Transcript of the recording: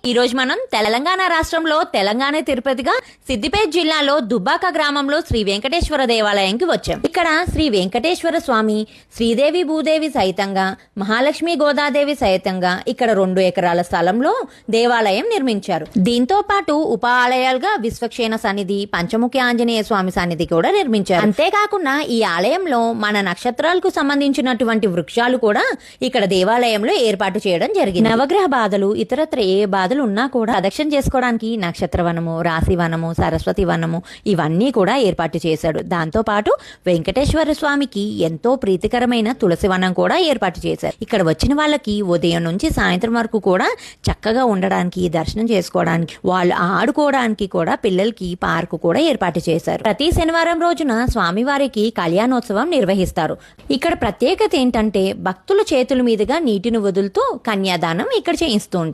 ఈ రోజు మనం తెలంగాణ రాష్ట్రంలో తెలంగాణ తిరుపతిగా సిద్దిపేట జిల్లాలో దుబ్బాక గ్రామంలో శ్రీ వెంకటేశ్వర దేవాలయానికి వచ్చాం. ఇక్కడ శ్రీ వెంకటేశ్వర స్వామి శ్రీదేవి భూదేవి సహితంగా మహాలక్ష్మి గోదాదేవి సహితంగా ఇక్కడ 2 ఎకరాల స్థలంలో దేవాలయం నిర్మించారు. దీంతో పాటు ఉప ఆలయాలుగా విశ్వక్షేణ సన్నిధి, పంచముఖి ఆంజనేయ స్వామి సన్నిధి కూడా నిర్మించారు. అంతేకాకుండా ఈ ఆలయంలో మన నక్షత్రాలకు సంబంధించినటువంటి వృక్షాలు కూడా ఇక్కడ దేవాలయంలో ఏర్పాటు చేయడం జరిగింది. నవగ్రహ బాధలు, ఇతరత్ర ఏ బాధలు ఉన్నా కూడా ప్రదక్షిణ చేసుకోవడానికి నక్షత్ర వనము, రాశి వనము, సరస్వతి వనము ఇవన్నీ కూడా ఏర్పాటు చేశాడు. దాంతో పాటు వెంకటేశ్వర స్వామికి ఎంతో ప్రీతికరమైన తులసి వనం కూడా ఏర్పాటు చేశారు. ఇక్కడ వచ్చిన వాళ్ళకి ఉదయం నుంచి సాయంత్రం వరకు కూడా చక్కగా ఉండడానికి, దర్శనం చేసుకోవడానికి, వాళ్ళు ఆడుకోవడానికి కూడా పిల్లలకి పార్కు కూడా ఏర్పాటు చేశారు. ప్రతి శనివారం రోజున స్వామివారికి కళ్యాణోత్సవం నిర్వహిస్తారు. ఇక్కడ ప్రత్యేకత ఏంటంటే భక్తుల చేతుల మీదుగా నీటిని వదులుతూ కన్యాదానం ఇక్కడ చేయిస్తూ ఉంటారు.